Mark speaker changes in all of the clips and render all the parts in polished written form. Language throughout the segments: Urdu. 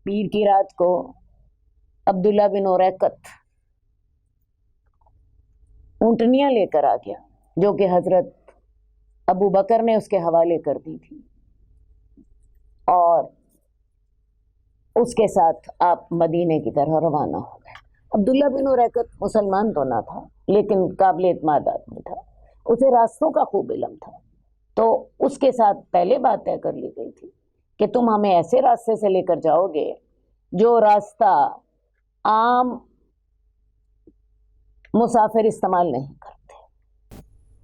Speaker 1: پیر کی رات کو عبداللہ بن اریقط اونٹنیاں لے کر آ گیا، جو کہ حضرت ابو بکر نے اس کے حوالے کر دی تھی، اور اس کے ساتھ آپ مدینے کی طرح روانہ ہو گئے۔ عبداللہ بن اریقط مسلمان تو نہ تھا، لیکن قابل اعتماد آدمی تھا، اسے راستوں کا خوب علم تھا، تو اس کے ساتھ پہلے بات طے کر لی گئی تھی کہ تم ہمیں ایسے راستے سے لے کر جاؤ گے جو راستہ عام مسافر استعمال نہیں کرتے۔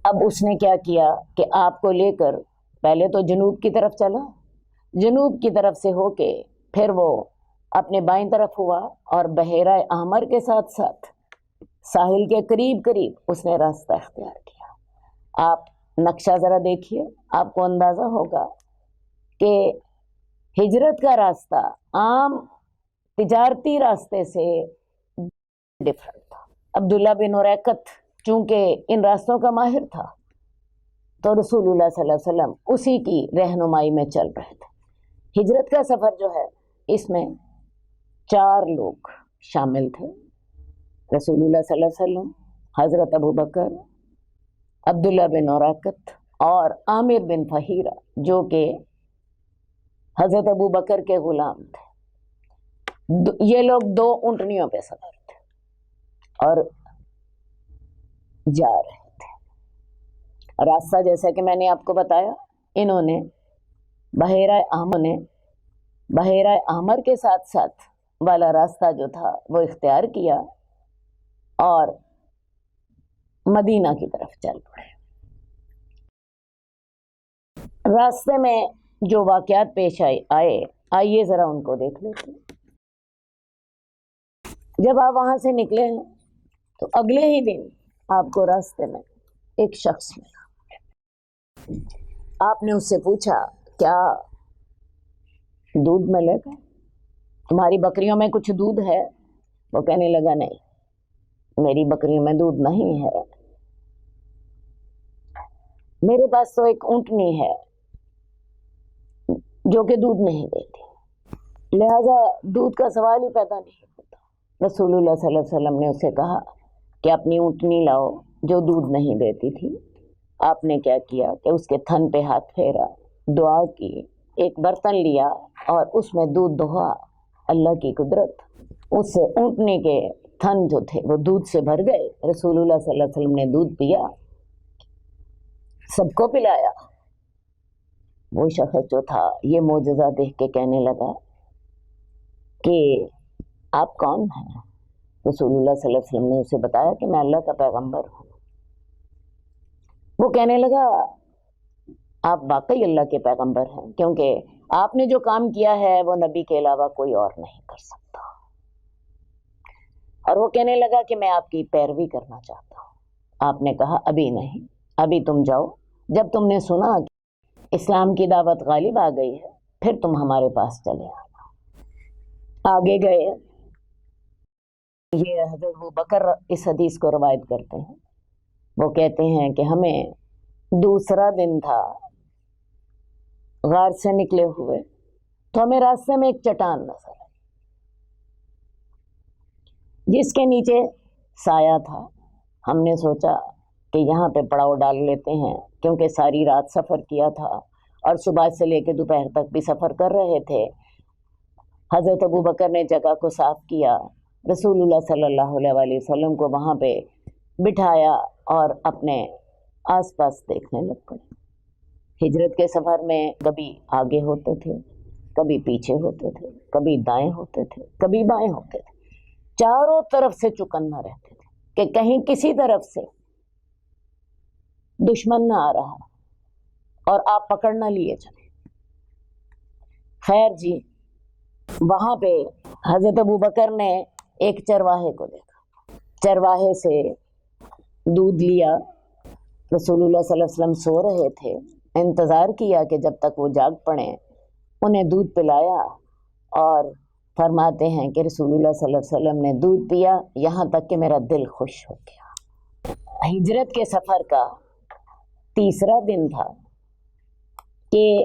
Speaker 1: اب اس نے کیا کیا کہ آپ کو لے کر پہلے تو جنوب کی طرف چلا، جنوب کی طرف سے ہو کے پھر وہ اپنے بائیں طرف ہوا، اور بحیرہ احمر کے ساتھ ساتھ ساحل کے قریب قریب اس نے راستہ اختیار کیا۔ آپ نقشہ ذرا دیکھیے، آپ کو اندازہ ہوگا کہ ہجرت کا راستہ عام تجارتی راستے سے ڈفرنٹ تھا۔ عبداللہ بن اریقط چونکہ ان راستوں کا ماہر تھا، تو رسول اللہ صلی اللہ علیہ وسلم اسی کی رہنمائی میں چل رہے تھے۔ ہجرت کا سفر جو ہے، اس میں 4 لوگ شامل تھے، رسول اللہ صلی اللہ علیہ وسلم، حضرت ابو بکر، عبداللہ بن اریقط اور عامر بن فہیرہ، جو کہ حضرت ابو بکر کے غلام تھے۔ یہ لوگ 2 اونٹنیوں پہ سوار تھے اور جا رہے تھے۔ راستہ جیسا کہ میں نے آپ کو بتایا، انہوں نے بحیرہ احمر کے ساتھ ساتھ والا راستہ جو تھا وہ اختیار کیا اور مدینہ کی طرف چل پڑے۔ راستے میں جو واقعات پیش آئیے ذرا ان کو دیکھ لیتے ہیں۔ جب آپ وہاں سے نکلے ہیں تو اگلے ہی دن آپ کو راستے میں ایک شخص ملا۔ آپ نے اس سے پوچھا، کیا دودھ ملے گا؟ تمہاری بکریوں میں کچھ دودھ ہے؟ وہ کہنے لگا، نہیں، میری بکریوں میں دودھ نہیں ہے، میرے پاس تو ایک اونٹنی ہے جو کہ دودھ نہیں دیتی، لہذا دودھ کا سوال ہی پیدا نہیں ہوتا۔ رسول اللہ صلی اللہ علیہ وسلم نے اسے کہا کہ اپنی اونٹنی لاؤ جو دودھ نہیں دیتی تھی۔ آپ نے کیا کیا کہ اس کے تھن پہ ہاتھ پھیرا، دعا کی، ایک برتن لیا اور اس میں دودھ دہا۔ اللہ کی قدرت، اس اونٹنی کے تھن جو تھے وہ دودھ سے بھر گئے۔ رسول اللہ صلی اللہ علیہ وسلم نے دودھ پیا، سب کو پلایا۔ وہ شخص جو تھا یہ معجزہ دیکھ کے کہنے لگا کہ آپ کون ہیں؟ رسول اللہ صلی اللہ علیہ وسلم نے اسے بتایا کہ میں اللہ کا پیغمبر ہوں۔ وہ کہنے لگا، آپ واقعی اللہ کے پیغمبر ہیں، کیونکہ آپ نے جو کام کیا ہے وہ نبی کے علاوہ کوئی اور نہیں کر سکتا۔ اور وہ کہنے لگا کہ میں آپ کی پیروی کرنا چاہتا ہوں۔ آپ نے کہا، ابھی نہیں، ابھی تم جاؤ، جب تم نے سنا کہ اسلام کی دعوت غالب آ گئی ہے پھر تم ہمارے پاس چلے آنا۔ آگے گئے۔ یہ حضرت ابو بکر اس حدیث کو روایت کرتے ہیں۔ وہ کہتے ہیں کہ ہمیں دوسرا دن تھا، غار سے نکلے ہوئے، تو ہمیں راستے میں ایک چٹان نظر آئی جس کے نیچے سایہ تھا۔ ہم نے سوچا کہ یہاں پہ پڑاؤ ڈال لیتے ہیں، کیونکہ ساری رات سفر کیا تھا اور صبح سے لے کے دوپہر تک بھی سفر کر رہے تھے۔ حضرت ابو بکر نے جگہ کو صاف کیا، رسول اللہ صلی اللہ علیہ وسلم کو وہاں پہ بٹھایا اور اپنے آس پاس دیکھنے لگ پڑے۔ ہجرت کے سفر میں کبھی آگے ہوتے تھے، کبھی پیچھے ہوتے تھے، کبھی دائیں ہوتے تھے، کبھی بائیں ہوتے تھے، چاروں طرف سے چکنا رہتے تھے کہ کہیں کسی طرف سے دشمن نہ آ رہا اور آپ پکڑ نہ لیے چلے۔ خیر جی، وہاں پہ حضرت ابو بکر نے ایک چرواہے کو دیکھا، چرواہے سے دودھ لیا۔ رسول اللہ صلی اللہ علیہ وسلم سو رہے تھے، انتظار کیا کہ جب تک وہ جاگ پڑیں، انہیں دودھ پلایا، اور فرماتے ہیں کہ رسول اللہ صلی اللہ علیہ وسلم نے دودھ پیا یہاں تک کہ میرا دل خوش ہو گیا۔ ہجرت کے سفر کا تیسرا دن تھا کہ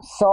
Speaker 1: 100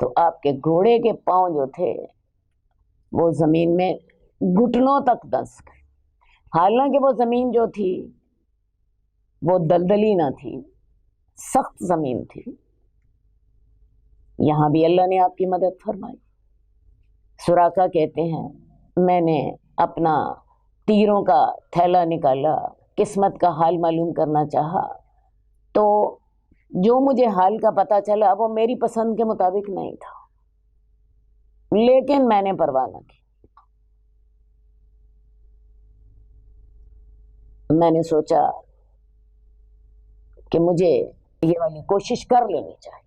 Speaker 1: تو آپ کے گھوڑے کے پاؤں جو تھے وہ زمین میں گھٹنوں تک دس گئے. حالانکہ وہ زمین جو تھی وہ دلدلی نہ تھی، سخت زمین تھی. یہاں بھی اللہ نے آپ کی مدد فرمائی. سراقہ کہتے ہیں میں نے اپنا تیروں کا تھیلا نکالا، قسمت کا حال معلوم کرنا چاہا، تو جو مجھے حال کا پتہ چلا وہ میری پسند کے مطابق نہیں تھا، لیکن میں نے پرواہ نہ کی. میں نے سوچا کہ مجھے یہ والی کوشش کر لینی چاہیے.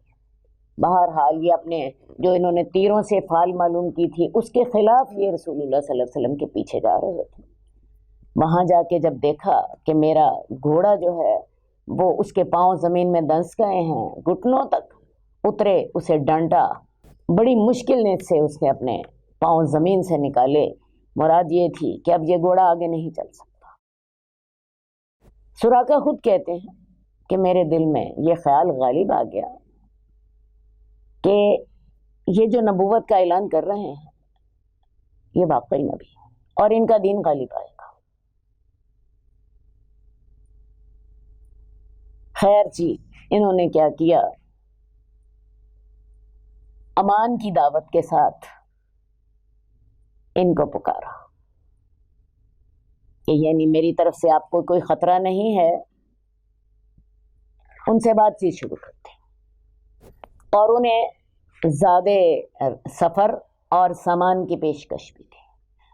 Speaker 1: بہرحال یہ اپنے جو انہوں نے تیروں سے فال معلوم کی تھی اس کے خلاف یہ رسول اللہ صلی اللہ علیہ وسلم کے پیچھے جا رہے تھے. وہاں جا کے جب دیکھا کہ میرا گھوڑا جو ہے وہ اس کے پاؤں زمین میں دنس گئے ہیں، گھٹنوں تک اترے، اسے ڈانٹا، بڑی مشکل نے سے اس نے اپنے پاؤں زمین سے نکالے. مراد یہ تھی کہ اب یہ گھوڑا آگے نہیں چل سکتا. سراقہ خود کہتے ہیں کہ میرے دل میں یہ خیال غالب آ گیا کہ یہ جو نبوت کا اعلان کر رہے ہیں یہ واقعی نبی ہے اور ان کا دین غالب آئے گا. خیر جی، انہوں نے کیا کیا، امان کی دعوت کے ساتھ ان کو پکارا کہ یعنی میری طرف سے آپ کو کوئی خطرہ نہیں ہے. ان سے بات چیت شروع کرتے اور انہیں زیادہ سفر اور سامان کی پیشکش بھی تھی.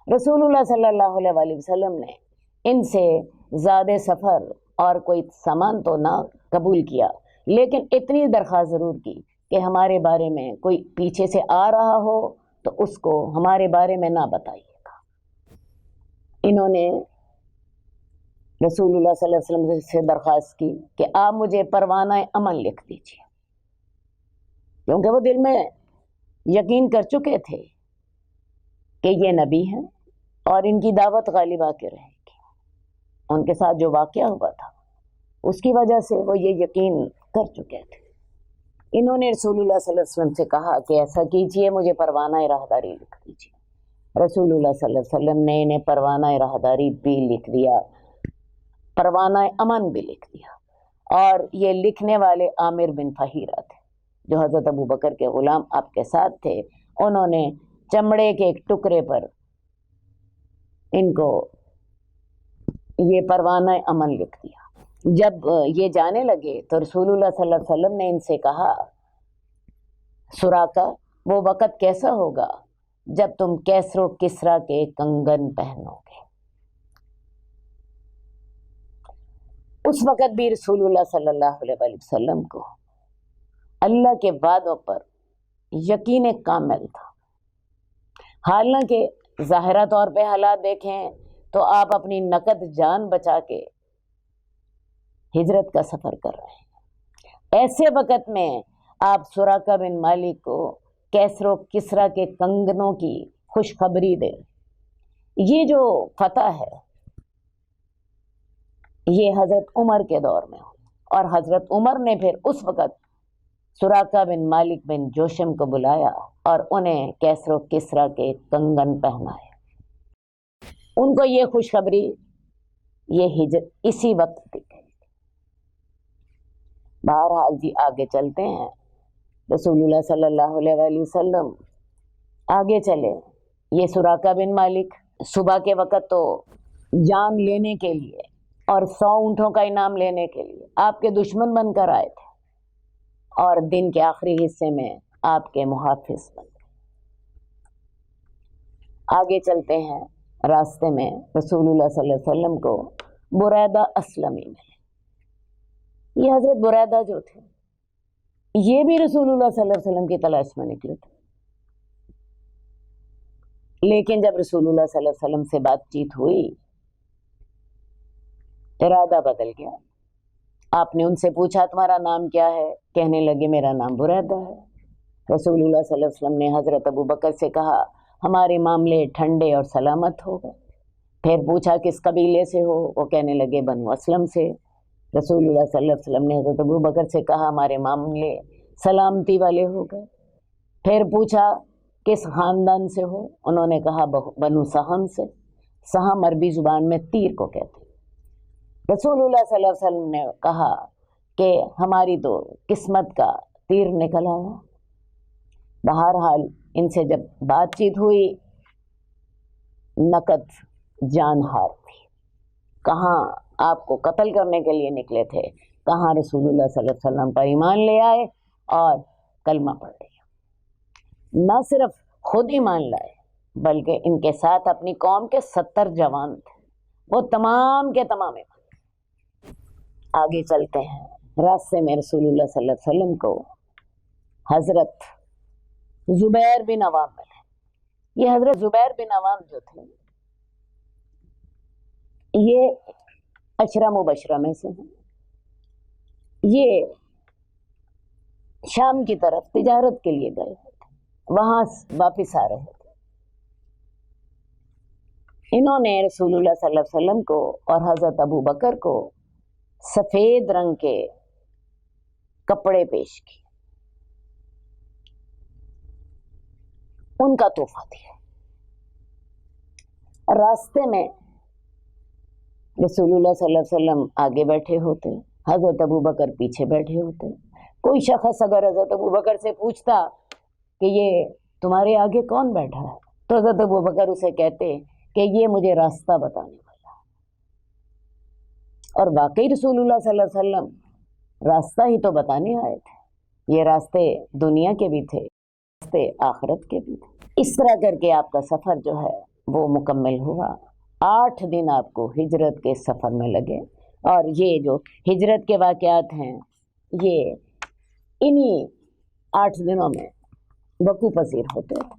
Speaker 1: رسول اللہ صلی اللہ علیہ وسلم نے ان سے زیادہ سفر اور کوئی سامان تو نہ قبول کیا، لیکن اتنی درخواست ضرور کی کہ ہمارے بارے میں کوئی پیچھے سے آ رہا ہو تو اس کو ہمارے بارے میں نہ بتائیے گا. انہوں نے رسول اللہ صلی اللہ علیہ وسلم سے درخواست کی کہ آپ مجھے پروانہ امن لکھ دیجیے، کیونکہ وہ دل میں یقین کر چکے تھے کہ یہ نبی ہیں اور ان کی دعوت غالب آ کے رہے گی. ان کے ساتھ جو واقعہ ہوا تھا اس کی وجہ سے وہ یہ یقین کر چکے تھے. انہوں نے رسول اللہ صلی اللہ علیہ وسلم سے کہا کہ ایسا کیجئے، مجھے پروانہ راہداری لکھ دیجیے. رسول اللہ صلی اللہ علیہ وسلم نے انہیں پروانہ راہداری بھی لکھ دیا، پروانہ امن بھی لکھ دیا. اور یہ لکھنے والے عامر بن فہیرہ تھے جو حضرت ابو بکر کے غلام آپ کے ساتھ تھے. انہوں نے چمڑے کے ایک ٹکڑے پر ان کو یہ پروانہ امن لکھ دیا. جب یہ جانے لگے تو رسول اللہ صلی اللہ علیہ وسلم نے ان سے کہا، سراقہ وہ وقت کیسا ہوگا جب تم کیسر و کسرا کے کنگن پہنو گے. اس وقت بھی رسول اللہ صلی اللہ علیہ وسلم کو اللہ کے وعدوں پر یقین کامل تھا. حالانکہ ظاہرہ طور پہ حالات دیکھیں تو آپ اپنی نقد جان بچا کے ہجرت کا سفر کر رہے ہیں. ایسے وقت میں آپ سراقہ بن مالک کو کیسر و کسرا کے کنگنوں کی خوشخبری دیں. یہ جو فتح ہے یہ حضرت عمر کے دور میں ہوئی، اور حضرت عمر نے پھر اس وقت سراقہ بن مالک بن جوشم کو بلایا اور انہیں کیسر و کسرا کے کنگن پہنائے. ان کو یہ خوشخبری یہ ہجرت اسی وقت دی گئی. بہرحال جی آگے چلتے ہیں. رسول اللہ صلی اللہ علیہ وسلم آگے چلے. یہ سراقہ بن مالک صبح کے وقت تو جان لینے کے لیے اور 100 اونٹوں کا انعام لینے کے لیے آپ کے دشمن بن کر آئے تھے، اور دن کے آخری حصے میں آپ کے محافظ بن گئے. آگے چلتے ہیں. راستے میں رسول اللہ صلی اللہ علیہ وسلم کو بریدہ اسلمی ملے. یہ حضرت بریدہ جو تھے یہ بھی رسول اللہ صلی اللہ علیہ وسلم کی تلاش میں نکلے تھے، لیکن جب رسول اللہ صلی اللہ علیہ وسلم سے بات چیت ہوئی ارادہ بدل گیا. آپ نے ان سے پوچھا تمہارا نام کیا ہے؟ کہنے لگے میرا نام بریدہ ہے. رسول اللہ صلی اللہ علیہ وسلم نے حضرت ابو بکر سے کہا ہمارے معاملے ٹھنڈے اور سلامت ہو گئے. پھر پوچھا کس قبیلے سے ہو؟ وہ کہنے لگے بنو اسلم سے. رسول اللہ صلی اللہ علیہ وسلم نے حضرت ابو بکر سے کہا ہمارے معاملے سلامتی والے ہو گئے. پھر پوچھا کس خاندان سے ہو؟ انہوں نے کہا بنو سہم سے۔ سہم عربی زبان میں تیر کو کہتے ہیں۔ رسول اللہ صلی اللہ علیہ وسلم نے کہا کہ ہماری تو قسمت کا تیر نکل آیا۔ بہرحال ان سے جب بات چیت ہوئی، نقد جان ہار تھی۔ کہاں آپ کو قتل کرنے کے لیے نکلے تھے، کہاں رسول اللہ صلی اللہ علیہ وسلم پر ایمان لے آئے اور کلمہ پڑھ لیا۔ نہ صرف خود ایمان لائے بلکہ ان کے ساتھ اپنی قوم کے 70 جوان تھے، وہ تمام کے تمام ایمان۔ آگے چلتے ہیں، راستے میں رسول اللہ صلی اللہ علیہ وسلم کو حضرت زبیر بن عوام ملے۔ یہ حضرت زبیر بن عوام جو تھے یہ عشرہ مبشرہ میں سے ہیں۔ یہ شام کی طرف تجارت کے لیے گئے تھے، وہاں واپس آ رہے تھے۔ انہوں نے رسول اللہ صلی اللہ علیہ وسلم کو اور حضرت ابو بکر کو سفید رنگ کے کپڑے پیش کیے، ان کا تحفہ دیا۔ راستے میں رسول اللہ صلی اللہ علیہ وسلم آگے بیٹھے ہوتے، حضرت ابو بکر پیچھے بیٹھے ہوتے۔ کوئی شخص اگر حضرت ابو بکر سے پوچھتا کہ یہ تمہارے آگے کون بیٹھا ہے، تو حضرت ابو بکر اسے کہتے کہ یہ مجھے راستہ بتانے والا ہے۔ اور واقعی رسول اللہ صلی اللہ علیہ وسلم راستہ ہی تو بتانے آئے تھے۔ یہ راستے دنیا کے بھی تھے، راستے آخرت کے بھی تھے۔ اس طرح کر کے آپ کا سفر جو ہے وہ مکمل ہوا۔ 8 دن آپ کو ہجرت کے سفر میں لگے، اور یہ جو ہجرت کے واقعات ہیں یہ انہی 8 دنوں میں وقوع پذیر ہوتے ہیں۔